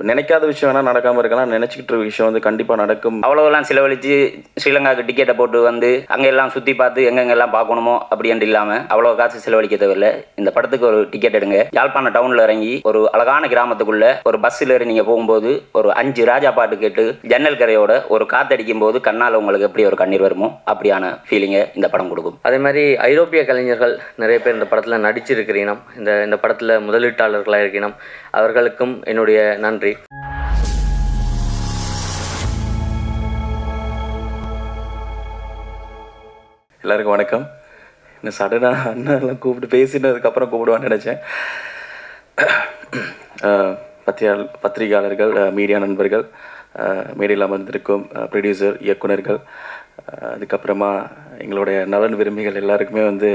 நினைக்காத விஷயம் வேணால் நடக்காமல் இருக்கலாம், நினச்சிக்கிட்டு இருக்க விஷயம் வந்து கண்டிப்பாக நடக்கும். அவ்வளோலாம் செலவழித்து ஸ்ரீலங்காவுக்கு டிக்கெட்டை போட்டு வந்து அங்கே எல்லாம் சுற்றி பார்த்து எங்கெங்கெல்லாம் பார்க்கணுமோ அப்படின்ட்டு இல்லாமல் அவ்வளோ காசு செலவழிக்க தேவையில்லை. இந்த படத்துக்கு ஒரு டிக்கெட் எடுங்க, யாழ்ப்பாணம் டவுனில் இறங்கி ஒரு அழகான கிராமத்துக்குள்ளே ஒரு பஸ்ஸில் ஏறி நீங்கள் போகும்போது ஒரு 5 ராஜா பாட்டு கேட்டு ஜன்னல் கரையோட ஒரு காத்தடிக்கும் போது கண்ணால் உங்களுக்கு எப்படி ஒரு கண்ணீர் வருமோ அப்படியான ஃபீலிங்கை இந்த படம் கொடுக்கும். அதே மாதிரி ஐரோப்பிய கலைஞர்கள் நிறைய பேர் இந்த படத்தில் நடிச்சிருக்கிறீனம், இந்த படத்தில் முதலீட்டாளர்களாக இருக்கிறோம், அவர்களுக்கும் என்னுடைய நன்றி. எல்லாருக்கும் வணக்கம். இன்னும் சடனாக அண்ணாலாம் கூப்பிட்டு பேசினதுக்கப்புறம் கூப்பிடுவான்னு நினச்சேன். பத்திரிகையாளர்கள், மீடியா நண்பர்கள், மேடையில் அமர்ந்திருக்கும் ப்ரொடியூசர், இயக்குனர்கள், அதுக்கப்புறமா எங்களுடைய நலன் விரும்பிகள் எல்லாருக்குமே வந்து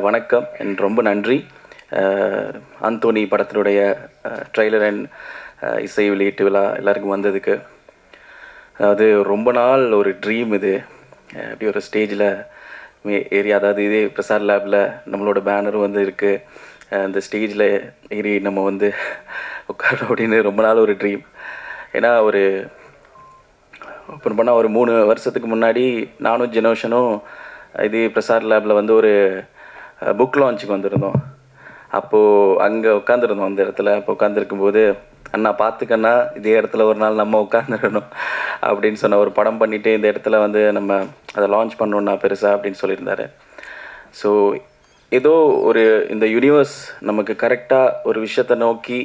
வணக்கம் அண்ட் ரொம்ப நன்றி. அந்தோனி படத்தினுடைய ட்ரெய்லர் அண்ட் இசை வெளியீட்டு விழா எல்லாருக்கும் வந்ததுக்கு. அதாவது ரொம்ப நாள் ஒரு ட்ரீம் இது, அப்படி ஒரு ஸ்டேஜில் ஏறி, அதாவது இதே பிரசாத் லேபில் நம்மளோட பேனரும் வந்து இருக்குது, அந்த ஸ்டேஜில் ஏறி நம்ம வந்து உட்காரோம் அப்படின்னு ரொம்ப நாள் ஒரு ட்ரீம். ஏன்னா ஒரு ஓப்பன் பண்ணால் ஒரு 3 வருஷத்துக்கு முன்னாடி நானும் ஜெனோஷனும் இதே பிரசாத் லேபில் வந்து ஒரு புக் லான்ச்சுக்கு வந்திருந்தோம். அப்போது அங்கே உட்காந்துருந்தோம் அந்த இடத்துல. அப்போ உட்காந்துருக்கும்போது அண்ணா பார்த்துக்கண்ணா, இதே இடத்துல ஒரு நாள் நம்ம உட்காந்துடணும் அப்படின்னு சொன்ன, ஒரு படம் பண்ணிவிட்டு இந்த இடத்துல வந்து நம்ம அதை லான்ச் பண்ணோன்னா பெருசாக அப்படின்னு சொல்லியிருந்தாரு. ஸோ ஏதோ ஒரு இந்த யூனிவர்ஸ் நமக்கு கரெக்டாக ஒரு விஷயத்தை நோக்கி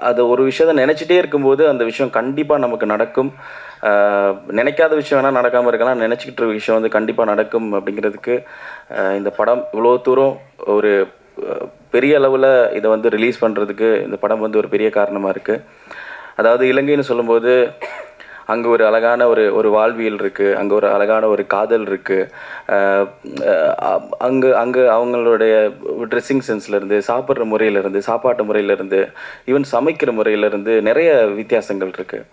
அதை ஒரு விஷயத்தை நினச்சிட்டே இருக்கும்போது அந்த விஷயம் கண்டிப்பாக நமக்கு நடக்கும். நினைக்காத விஷயம் வேணால் நடக்காமல் இருக்கலாம், நினச்சிக்கிட்டு இருக்க விஷயம் வந்து கண்டிப்பாக நடக்கும் அப்படிங்கிறதுக்கு இந்த படம் இவ்வளோ தூரம் ஒரு பெரிய அளவில் இதை வந்து ரிலீஸ் பண்ணுறதுக்கு இந்த படம் வந்து ஒரு பெரிய காரணமாக இருக்குது. அதாவது இலங்கைன்னு சொல்லும்போது அங்கே ஒரு அழகான ஒரு வாழ்வியல் இருக்குது, அங்கே ஒரு அழகான ஒரு காதல் இருக்குது, அங்கே அவங்களுடைய ட்ரெஸ்ஸிங் சென்ஸ்லேருந்து, சாப்பிட்ற முறையிலேருந்து, சாப்பாட்டு முறையிலேருந்து, ஈவன் சமைக்கிற முறையிலேருந்து நிறைய வித்தியாசங்கள் இருக்குது.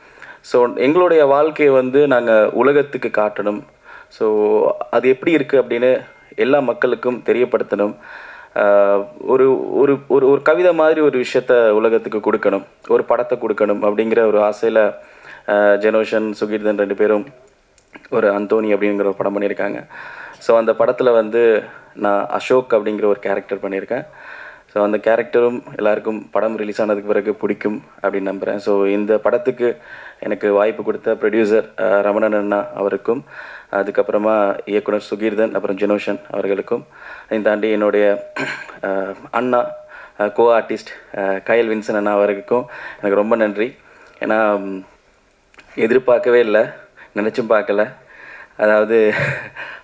ஸோ எங்களுடைய வாழ்க்கையை வந்து நாங்கள் உலகத்துக்கு காட்டணும். ஸோ அது எப்படி இருக்குது அப்படின்னு எல்லா மக்களுக்கும் தெரியப்படுத்தணும். ஒரு ஒரு ஒரு ஒரு கவிதை மாதிரி ஒரு விஷயத்த உலகத்துக்கு கொடுக்கணும், ஒரு படத்தை கொடுக்கணும் அப்படிங்கிற ஒரு ஆசையில் ஜெனோஷன், சுகீர்தன் 2 பேரும் ஒரு அந்தோனி அப்படிங்கிற ஒரு படம் பண்ணியிருக்காங்க. ஸோ அந்த படத்தில் வந்து நான் அசோக் அப்படிங்கிற ஒரு கேரக்டர் பண்ணியிருக்கேன். ஸோ அந்த கேரக்டரும் எல்லாருக்கும் படம் ரிலீஸ் ஆனதுக்கு பிறகு பிடிக்கும் அப்படின்னு நம்புகிறேன். ஸோ இந்த படத்துக்கு எனக்கு வாய்ப்பு கொடுத்த ப்ரொடியூசர் ரமணன் அண்ணா அவருக்கும், அதுக்கப்புறமா இயக்குனர் சுகீர்தன், அப்புறம் ஜெனோஷன் அவர்களுக்கும், இதை தாண்டி என்னுடைய அண்ணா கோ ஆர்டிஸ்ட் கயல் வின்சன் அண்ணா அவருக்கும் எனக்கு ரொம்ப நன்றி. ஏன்னா எதிர்பார்க்கவே இல்லை, நினச்சும் பார்க்கல. அதாவது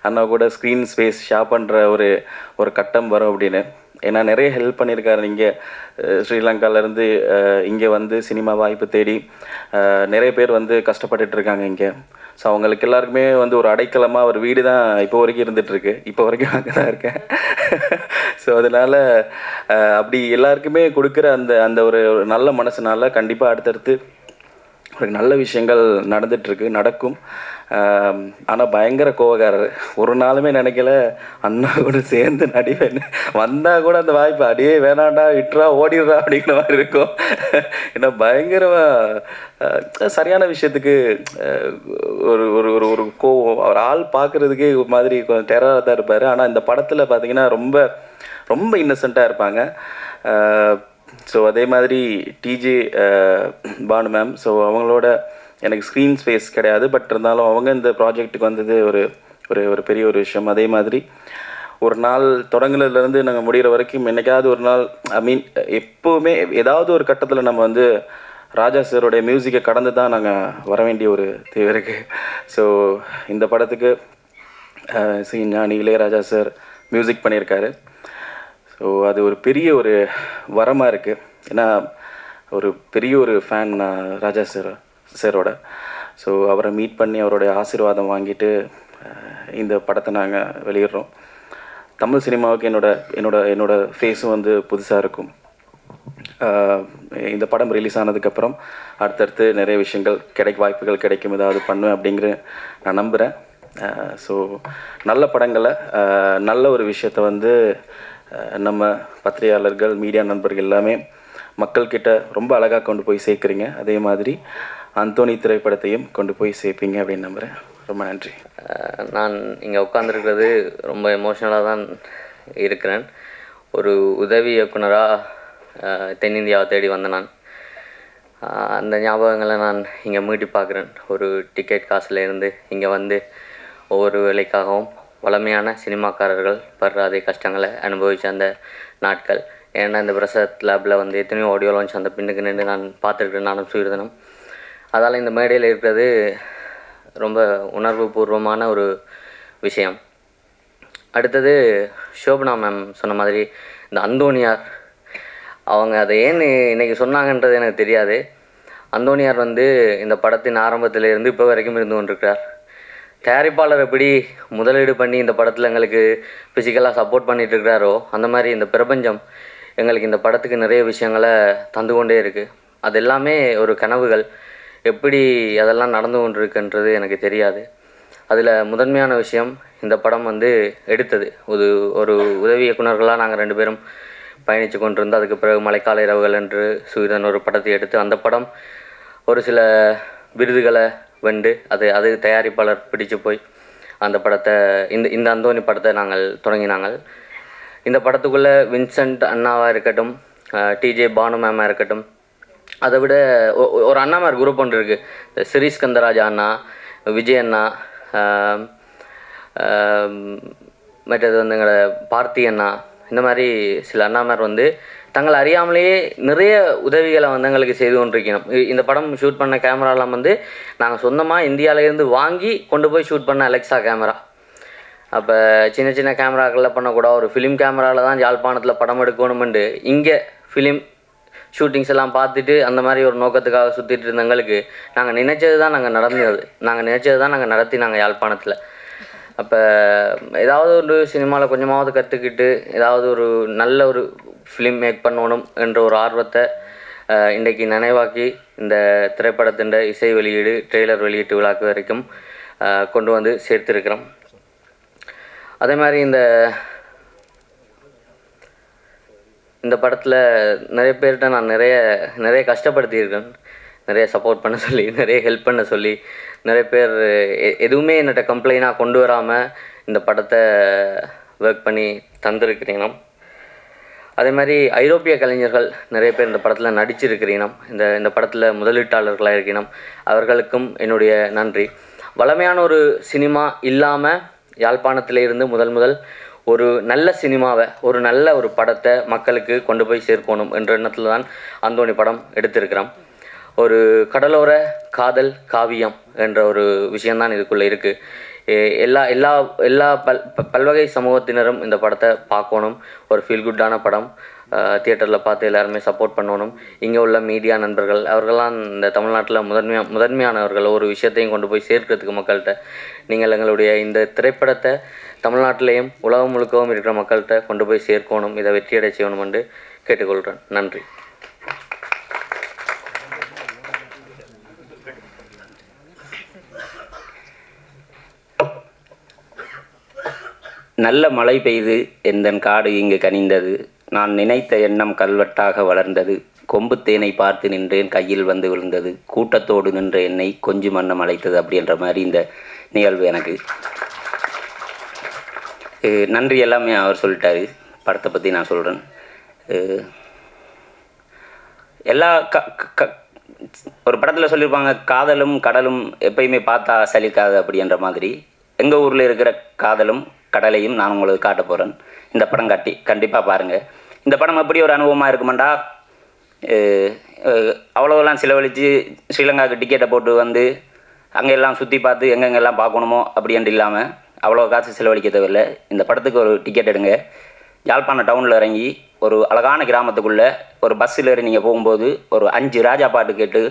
அண்ணா கூட ஸ்க்ரீன் ஸ்பேஸ் ஷேர் பண்ணுற ஒரு கட்டம் வரும் அப்படின்னு. ஏன்னா நிறைய ஹெல்ப் பண்ணியிருக்காரு. இங்கே ஸ்ரீலங்காவிலேருந்து இங்கே வந்து சினிமா வாய்ப்பு தேடி நிறைய பேர் வந்து கஷ்டப்பட்டுட்ருக்காங்க இங்கே. ஸோ அவங்களுக்கு எல்லாருக்குமே வந்து ஒரு அடைக்கலமாக ஒரு வீடு தான் இப்போ வரைக்கும் இருந்துகிட்ருக்கு. இப்போ வரைக்கும் அங்கே தான் இருக்கேன். ஸோ அதனால் அப்படி எல்லாருக்குமே கொடுக்குற அந்த ஒரு நல்ல மனசுனால கண்டிப்பாக அடுத்தடுத்து ஒரு நல்ல விஷயங்கள் நடந்துகிட்ருக்கு, நடக்கும். ஆனால் பயங்கர கோவக்காரர். ஒரு நாளுமே நினைக்கல அண்ணா கூட சேர்ந்து நடிவேன்னு. வந்தால் கூட அந்த வாய்ப்பு அடியே வேணாண்டா, விட்டுறா, ஓடிடுறா அப்படிங்கிற மாதிரி இருக்கும். ஏன்னா பயங்கரமாக சரியான விஷயத்துக்கு ஒரு ஒரு ஒரு ஒரு கோவம். அவர் ஆள் பார்க்குறதுக்கே ஒரு மாதிரி கொஞ்சம் டெரராக தான் இருப்பார். ஆனால் இந்த படத்தில் பார்த்திங்கன்னா ரொம்ப ரொம்ப இன்னசென்ட்டாக இருப்பாங்க. ஸோ அதே மாதிரி டிஜே பானு மேம், ஸோ அவங்களோட எனக்கு ஸ்க்ரீன் ஸ்பேஸ் கிடையாது, பட் இருந்தாலும் அவங்க இந்த ப்ராஜெக்ட்டுக்கு வந்தது ஒரு ஒரு பெரிய ஒரு விஷயம். அதே மாதிரி ஒரு நாள் தொடங்குனதுலேருந்து நாங்கள் முடிகிற வரைக்கும் என்றைக்காவது ஒரு நாள், ஐ மீன் எப்போவுமே ஏதாவது ஒரு கட்டத்தில் நம்ம வந்து ராஜா சாரோடைய மியூசிக்கை கடந்து தான் நாங்கள் வர வேண்டிய ஒரு தேவை இருக்குது. ஸோ இந்த படத்துக்கு ஞானி இளையராஜா சார் மியூசிக் பண்ணியிருக்காரு. ஸோ அது ஒரு பெரிய ஒரு வரமாக இருக்குது. ஏன்னா ஒரு பெரிய ஒரு ஃபேன் நான் ராஜா சாரோட. ஸோ அவரை மீட் பண்ணி அவருடைய ஆசீர்வாதம் வாங்கிட்டு இந்த படத்தை நாங்கள் வெளியிடுறோம். தமிழ் சினிமாவுக்கு என்னோட ஃபேஸும் வந்து புதுசாக இருக்கும். இந்த படம் ரிலீஸ் ஆனதுக்கப்புறம் அடுத்தடுத்து நிறைய விஷயங்கள் வாய்ப்புகள் கிடைக்கும், ஏதாவது பண்ணுவேன் அப்படிங்கிற நான் நம்புகிறேன். ஸோ நல்ல படங்களை, நல்ல ஒரு விஷயத்தை வந்து நம்ம பத்திரிகையாளர்கள், மீடியா நண்பர்கள் எல்லாமே மக்கள்கிட்ட ரொம்ப அழகாக கொண்டு போய் சேர்க்குறீங்க. அதே மாதிரி அந்தோனி திரைப்படத்தையும் கொண்டு போய் சேர்ப்பீங்க அப்படின்னு நம்புகிறேன். ரொம்ப நன்றி. நான் இங்கே உட்காந்துருக்கிறது ரொம்ப எமோஷ்னலாக தான் இருக்கிறேன். ஒரு உதவி இயக்குனராக தென்னிந்தியாவை தேடி வந்த நான் அந்த ஞாபகங்களை நான் இங்கே மீட்டி பார்க்குறேன். ஒரு டிக்கெட் காசுலேருந்து இங்கே வந்து ஒவ்வொரு வேலைக்காகவும் வளமையான சினிமாக்காரர்கள் படுற அதே கஷ்டங்களை அனுபவித்த அந்த நாட்கள். ஏன்னா இந்த பிரசத் லேபில் வந்து எத்தனையோ ஆடியோ லான்ச் அந்த பின்னுக்கு நின்று நான் பார்த்துருக்கேன் நானும் சுயர்தனம். அதால் இந்த மேடையில் இருக்கிறது ரொம்ப உணர்வு பூர்வமான ஒரு விஷயம். அடுத்தது ஷோபனா மேம் சொன்ன மாதிரி இந்த அந்தோனியார் அவங்க அதை ஏன் இன்றைக்கி சொன்னாங்கன்றது எனக்கு தெரியாது. அந்தோனியார் வந்து இந்த படத்தின் ஆரம்பத்திலேருந்து இப்போ வரைக்கும் இருந்து கொண்டிருக்கிறார். தயாரிப்பாளர் எப்படி முதலீடு பண்ணி இந்த படத்தில் எங்களுக்கு ஃபிசிக்கலாக சப்போர்ட் பண்ணிகிட்டு இருக்கிறாரோ அந்த மாதிரி இந்த பிரபஞ்சம் எங்களுக்கு இந்த படத்துக்கு நிறைய விஷயங்களை தந்து கொண்டே இருக்குது. அது எல்லாமே ஒரு கனவுகள். எப்படி அதெல்லாம் நடந்து கொண்டிருக்குன்றது எனக்கு தெரியாது. அதில் முதன்மையான விஷயம் இந்த படம் வந்து எடுத்தது. ஒரு உதவி இயக்குனர்களாக நாங்கள் 2 பேரும் பயணித்து கொண்டிருந்தோம். அதுக்கு பிறகு மழைக்கால இரவுகள் என்று சுயதன் ஒரு படத்தை எடுத்து அந்த படம் ஒரு சில விருதுகளை வென்று அது தயாரிப்பாளர் பிடிச்சு போய் அந்த படத்தை இந்த அந்தோனி படத்தை நாங்கள் தொடங்கினாங்க. இந்த படத்துக்குள்ளே வின்சென்ட் அண்ணாவாக இருக்கட்டும், டிஜே பானு மேமாக இருக்கட்டும், அதை விட ஒரு அண்ணாமார் குரூப் ஒன்று இருக்குது. சிரீஷ் கந்தராஜா அண்ணா, விஜய் அண்ணா, மற்றது வந்து எங்களை பார்த்தி அண்ணா, இந்த மாதிரி சில அண்ணாமார் வந்து தங்களை அறியாமலேயே நிறைய உதவிகளை வந்து எங்களுக்கு செய்து கொண்டிருக்கணும். இந்த படம் ஷூட் பண்ண கேமராலாம் வந்து நாங்கள் சொந்தமாக இந்தியாவிலேருந்து வாங்கி கொண்டு போய் ஷூட் பண்ண அலெக்ஸா கேமரா. அப்போ சின்ன சின்ன கேமராக்களில் பண்ணக்கூடாது, ஒரு ஃபிலிம் கேமராவில் தான் யாழ்ப்பாணத்தில் படம் எடுக்கணுமெண்டு இங்கே ஃபிலிம் ஷூட்டிங்ஸ் எல்லாம் பார்த்துட்டு அந்த மாதிரி ஒரு நோக்கத்துக்காக சுற்றிட்டு இருந்தவங்களுக்கு நாங்கள் நினச்சது தான் நாங்கள் நடத்தி நாங்கள் யாழ்ப்பாணத்தில். அப்போ ஏதாவது ஒரு சினிமாவில் கொஞ்சமாவது கற்றுக்கிட்டு ஏதாவது ஒரு நல்ல ஒரு ஃபிலிம் மேக் பண்ணணும் என்ற ஒரு ஆர்வத்தை இன்றைக்கு நினைவாக்கி இந்த திரைப்படத்தின் இசை வெளியீடு ட்ரெய்லர் வெளியீட்டு விழாக்கு வரைக்கும் கொண்டு வந்து சேர்த்துருக்கிறோம். அதே மாதிரி இந்த படத்தில் நிறைய பேர்கிட்ட நான் நிறைய கஷ்டப்படுத்தியிருக்கேன். நிறைய சப்போர்ட் பண்ண சொல்லி, நிறைய ஹெல்ப் பண்ண சொல்லி, நிறைய பேர் எதுவுமே என்னட்ட கம்ப்ளைண்டாக கொண்டு வராமல் இந்த படத்தை ஒர்க் பண்ணி தந்திருக்கிறீங்க. அதே மாதிரி ஐரோப்பிய கலைஞர்கள் நிறைய பேர் இந்த படத்தில் நடிச்சிருக்கிறீங்க. இந்த படத்தில் முதலீட்டாளர்களாக இருக்கணும். அவர்களுக்கும் என்னுடைய நன்றி. வளமையான ஒரு சினிமா இல்லாமல் யாழ்ப்பாணத்தில் இருந்து முதல் ஒரு நல்ல சினிமாவை, ஒரு நல்ல ஒரு படத்தை மக்களுக்கு கொண்டு போய் சேர்க்கணும் என்ற எண்ணத்தில் தான் அந்தோனி படம் எடுத்திருக்கிறோம். ஒரு கடலோர காதல் காவியம் என்ற ஒரு விஷயந்தான் இதுக்குள்ளே இருக்குது. எல்லா பல்வகை சமூகத்தினரும் இந்த படத்தை பார்க்கணும். ஒரு ஃபீல் குட்டான படம். தியேட்டரில் பார்த்து எல்லாருமே சப்போர்ட் பண்ணணும். இங்கே உள்ள மீடியா நண்பர்கள் அவர்களாம் இந்த தமிழ்நாட்டில் முதன்மையானவர்கள். ஒரு விஷயத்தையும் கொண்டு போய் சேர்க்கிறதுக்கு மக்கள்கிட்ட நீங்கள் எங்களுடைய இந்த திரைப்படத்தை தமிழ்நாட்டிலேயும் உலகம் முழுக்கவும் இருக்கிற மக்கள்கிட்ட கொண்டு போய் சேர்க்கணும், இதை வெற்றியடை செய்யணும் என்று கேட்டுக்கொள்கிறேன். நன்றி. நல்ல மழை பெய்து எந்தன் காடு இங்கு கனிந்தது, நான் நினைத்த எண்ணம் கல்வெட்டாக வளர்ந்தது, கொம்பு தேனை பார்த்து நின்றேன் கையில் வந்து விழுந்தது, கூட்டத்தோடு நின்ற என்னை கொஞ்சு மன்னம் அழைத்தது. அப்படின்ற மாதிரி இந்த நிகழ்வு எனக்கு நன்றி. எல்லாமே அவர் சொல்லிட்டாரு. படத்தை பற்றி நான் சொல்கிறேன். எல்லா ஒரு படத்தில் சொல்லியிருப்பாங்க, காதலும் கடலும் எப்பயுமே பார்த்தா சலிக்காது அப்படின்ற மாதிரி. எங்கள் ஊரில் இருக்கிற காதலும் கடலையும் நான் உங்களுக்கு காட்ட போகிறேன். இந்த படம் கண்டிப்பாக பாருங்கள். இந்த படம் எப்படி ஒரு அனுபவமாக இருக்குமாண்டா, அவ்வளோவெல்லாம் செலவழித்து ஸ்ரீலங்காவுக்கு டிக்கெட்டை போட்டு வந்து அங்கே எல்லாம் சுற்றி பார்த்து எங்கெங்கெல்லாம் பார்க்கணுமோ அப்படின்ட்டு இல்லாமல் அவ்வளோ காசு செலவழிக்க தேவையில்லை. இந்த படத்துக்கு ஒரு டிக்கெட் எடுங்க. யாழ்ப்பாணம் டவுனில் இறங்கி ஒரு அழகான கிராமத்துக்குள்ளே ஒரு பஸ்ஸில் ஏறி நீங்கள் போகும்போது ஒரு 5 ராஜா பாட்டு கேட்டு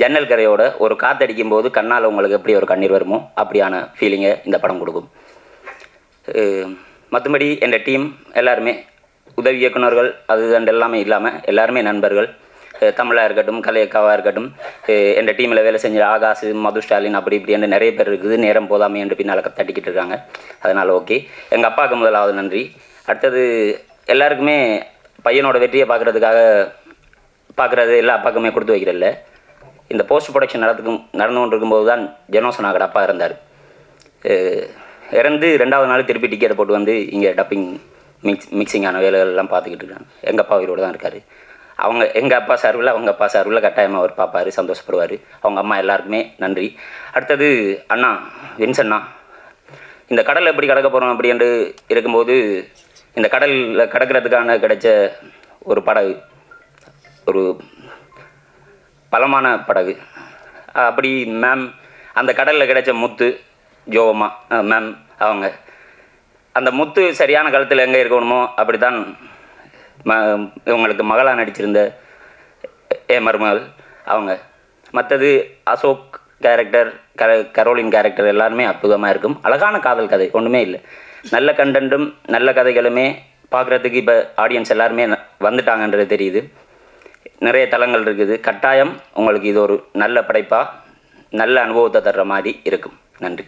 ஜன்னல் கரையோட ஒரு காற்றடிக்கும் போது கண்ணால் உங்களுக்கு எப்படி ஒரு கண்ணீர் வருமோ அப்படியான ஃபீலிங்கை இந்த படம் கொடுக்கும். மற்றபடி என் டீம் எல்லாருமே உதவி இயக்குனர்கள் அது எல்லாமே இல்லாமல் எல்லாருமே நண்பர்கள். தமிழாக இருக்கட்டும், கலையக்காவாக இருக்கட்டும், என் டீமில் வேலை செஞ்ச ஆகாஷ், மது ஸ்டாலின் அப்படி இப்படி நிறைய பேர் இருக்குது. நேரம் போதாமே என்று பின்னால் தட்டிக்கிட்டு இருக்காங்க. அதனால் ஓகே. எங்கள் அப்பாவுக்கு முதலாவது நன்றி. அடுத்தது எல்லாருக்குமே பையனோட வெற்றியை பார்க்குறதுக்காக பார்க்குறது எல்லா பக்கமே கொடுத்து வைக்கிறதில்ல. இந்த போஸ்ட் ப்ரொடக்ஷன் நடந்து கொண்டு இருக்கும்போது தான் ஜெனோசனாகட அப்பா இருந்தார். இறந்து 2வது நாள் திருப்பி டிக்கெட்டை போட்டு வந்து இங்கே டப்பிங் மிக்சிங்கான வேலைகள்லாம் பார்த்துக்கிட்டு இருக்காங்க. எங்கள் அப்பா உயிரோடு தான் இருக்கார். எங்கள் அப்பா சார்பில் அவங்க அப்பா சார்பில் கட்டாயமாக அவர் பார்ப்பார், சந்தோஷப்படுவார். அவங்க அம்மா எல்லாருக்குமே நன்றி. அடுத்தது அண்ணா வின்சண்ணா, இந்த கடலில் எப்படி கடக்க போகிறோம் அப்படின்ட்டு இருக்கும்போது இந்த கடலில் கடக்கிறதுக்கான கிடைச்ச ஒரு படகு, ஒரு பலமான படகு. அப்படி மேம் அந்த கடலில் கிடைச்ச முத்து ஜோமா மேம் அவங்க அந்த முத்து சரியான காலத்தில் எங்கே இருக்கணுமோ அப்படி தான் இவங்களுக்கு மகளாக நடிச்சிருந்த மருமகள் அவங்க. மற்றது அசோக் கேரக்டர், கரோலின் கேரக்டர் எல்லாருமே அற்புதமாக இருக்கும். அழகான காதல் கதை, ஒன்றுமே இல்லை. நல்ல கண்டென்ட்டும் நல்ல கதைகளுமே பார்க்குறதுக்கு இப்போ ஆடியன்ஸ் எல்லாருமே வந்துட்டாங்கன்றது தெரியுது. நிறைய தளங்கள் இருக்குது. கட்டாயம் உங்களுக்கு இது ஒரு நல்ல படைப்பாக நல்ல அனுபவத்தை தர்ற மாதிரி இருக்கும். நன்றி.